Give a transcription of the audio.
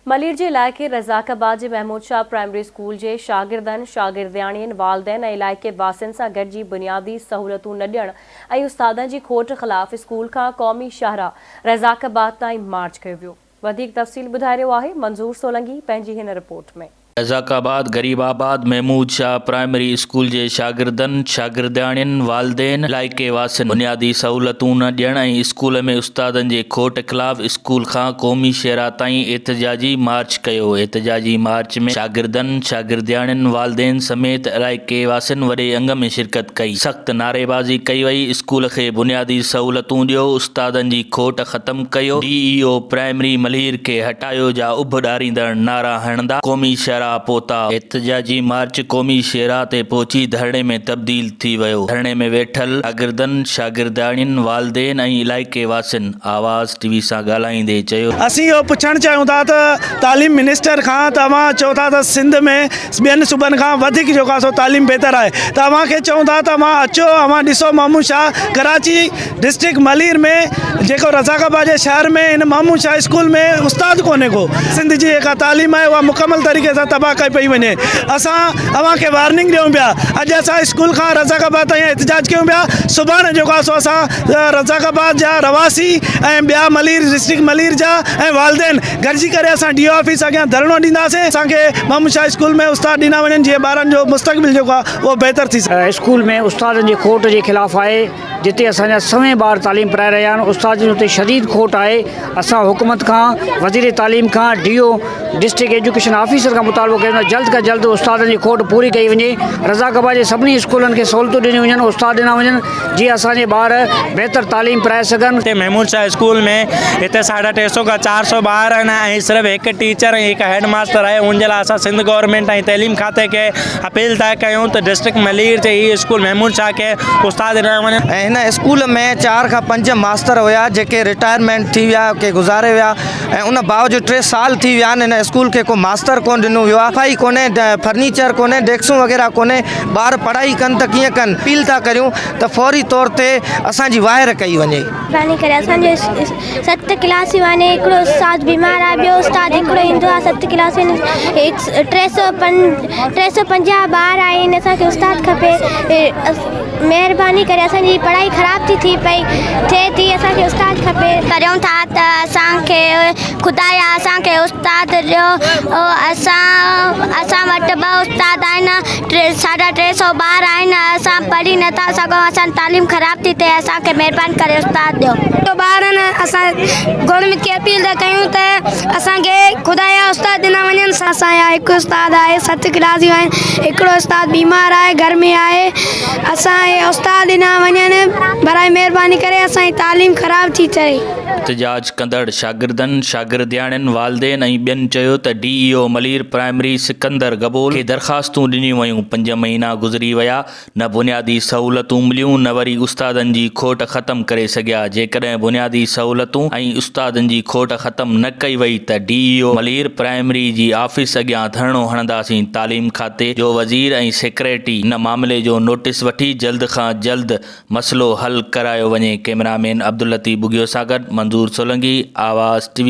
मलीर जे इलाइक़े रज़ाकाबाद जे Mahmud Shah primary school जे शागिर्दनि, शागिर्दियाणियुनि, वालिदैन ऐं इलाइक़े वासियुनि सां गॾिजी बुनियादी सहूलियतूं न ॾियण ऐं उस्तादनि जी खोट ख़िलाफ़ स्कूल खां क़ौमी शाहराह रज़ाकाबाद ताईं मार्च कयो वियो। वधीक तफ़सील ॿुधाए रहियो आहे मंज़ूर सोलंकी पंहिंजी हिन रिपोर्ट में। रज़ाकाबाद गरीबाबाद महमूद शाह प्राइमरी स्कूल जे शागिर्दनि, शागिर्दियाणियुनि, वालिदैन, इलाइक़े वासियुनि बुनियादी सहूलियतूं न ॾियण ऐं स्कूल में उस्तादनि जे खोट ख़िलाफ़ स्कूल खां क़ौमी शाहराह ताईं एहतिजाजी मार्च कयो। एहतिजाजी मार्च में शागिर्दनि, शागिर्दियाणियुनि, वालिदैन समेत इलाइक़े वासियुनि वॾे अंग में शिरकत कई। सख़्त नारेबाज़ी कई वई। स्कूल खे बुनियादी सहूलियतूं ॾियो, उस्तादनि जी खोट ख़त्म कयो, DEO प्राइमरी मलीर खे हटायो जा उभ ॾारींदड़ नारा हणंदा क़ौमी शाहराह पहुता। एहतिजाजी मार्च क़ौमी शाहराह ते पहुची धरणे में तब्दील थी वियो। धरणे में वेठल शागिर्दनि, शागिर्दियाणियुनि, वालिदैन ऐं इलाइक़े वासियुनि आवाज़ TV सां ॻाल्हाईंदे चयो, असीं इहो पुछणु चाहियूं था त तालीम मिनिस्टर खां तव्हां चओ था त सिंध में ॿियनि सूबनि खां वधीक जेको आहे सो तालीम बहितर आहे। तव्हांखे चऊं था तव्हां अचो, तव्हां ॾिसो महमूद शाह कराची डिस्ट्रिक्ट मलीर में जेको रज़ाकाबाद जे शहर में इन महमूद शाह स्कूल में उस्ताद कोन्हे को। सिंध जी जेका तालीम आहे उहा मुकमल तरीक़े सां तबाह कई पई वञे। असां तव्हांखे वार्निंग ॾियूं पिया। अॼु असां स्कूल खां रज़ाकाबाद ताईं एहतिजाज कयूं पिया। सुभाणे जेको आहे सो असां रज़ाकाबाद जा रवासी ऐं ॿिया मलीर डिस्ट्रिक्ट मलीर जा ऐं वालिदैन गॾिजी करे असां DO ऑफिस अॻियां धरणो ॾींदासीं। असांखे महमूद शाह स्कूल में उस्ताद ॾिना वञनि जीअं ॿारनि जो मुस्तक़बिल जेको आहे उहो बहितर थी सघे। स्कूल में उस्तादनि जी खोट जे ख़िलाफ़ आहे, जिते असांजा सवें ॿार तालीम पढ़ाए रहिया आहिनि। उस्तादनि जी उते शदीद खोट आहे। असां हुकूमत खां, वज़ीर तालीम खां, DO डिस्ट्रिक्ट एजुकेशन ऑफिसर खां मुतालबो कयूं जल्द खां जल्द उस्तादनि जी खोट पूरी कई वञे। रज़ाकाबाद जे सभिनी स्कूलनि खे सहूलियतूं ॾिनियूं वञनि, उस्ताद ॾिना वञनि जीअं असांजे ॿार बहितर तालीम पढ़ाए सघनि। हिते महमूद शाह स्कूल में हिते 350 खां 400 ॿार आहिनि ऐं सिर्फ़ु हिकु टीचर ऐं हिकु हेड मास्टर आहे। उन जे लाइ असां सिंध गवर्नमेंट ऐं तइलीम खाते खे अपील था कयूं त डिस्ट्रिक्ट मलीर जे हीअ स्कूल महमूद शाह खे उस्ताद ॾिना वञनि। ऐं हिन स्कूल में 4 खां 5 मास्टर हुया जेके रिटायरमेंट थी विया, के गुज़ारे विया ऐं उन बावजूद 3 साल थी विया आहिनि। हिन स्कूल खे को मास्टर कोन ॾिनो वियो आहे। सफ़ाई कोन्हे, फर्नीचर कोन्हे, डेस्कूं वग़ैरह कोन्हे। ॿार पढ़ाई कनि त कीअं कनि। अपील था करियूं त फौरी तौर ते असांजी वायर कई वञे। महिरबानी करे असांजे 7 क्लास वञे, हिकिड़ो उस्ताद बीमार आहे, ॿियो उस्ताद हिकिड़ो ईंदो आहे। 7 क्लास में 350 ॿार आहिनि। असांखे उस्ताद खपे। महिरबानी करे असांजी पढ़ाई ख़राब थी पई थिए थी, असांखे उस्ताद खपे। करियूं था त असांखे ख़ुदाया असांखे उस्ताद ॾियो। असां वटि 2 उस्ताद आहिनि, 350 ॿार आहिनि। असां पढ़ी नथा सघूं, असांजी तालीम ख़राब थी थिए। असांखे महिरबानी करे उस्ताद ॾियो। ॿार आहिनि, असां गवर्नमेंट खे अपील था कयूं त असांखे ख़ुदाया उस्ताद ॾिना वञनि। असांजा हिकु उस्ताद आहे, 7 क्लास जूं आहिनि, हिकिड़ो उस्ताद बीमार आहे, घर में आहे। असां उस्ताद ॾिना वञनि, बराए महिरबानी करे। असांजी तालीम ख़राब थी थिए। एहतिजाज कंदड़ शागिर्दनि, शागिर्दियाणियुनि, वालिदैन ऐं ॿियनि चयो त DEO मलीर प्राइमरी सिकंदर गबोल खे दरख़्वास्तूं ॾिनियूं वयूं। 5 महीना गुज़री विया, न बुनियादी सहूलियतूं मिलियूं, न वरी उस्तादनि जी खोट ख़त्म करे सघिया। जेकॾहिं बुनियादी सहूलियतूं ऐं उस्तादनि जी खोट ख़त्म न कई वई त DEO मलीर प्राइमरी जी ऑफिस अॻियां धरणो हणंदासीं। तालीम खाते जो वज़ीर ऐं सेक्रेटरी इन मामले जो नोटिस वठी जल्द खां जल्द मसइलो हल करायो वञे। कैमरामैन अब्दुल लतीफ़ बुगियो सां गॾु मंज़ूर सोलंकी, आवाज़ TV।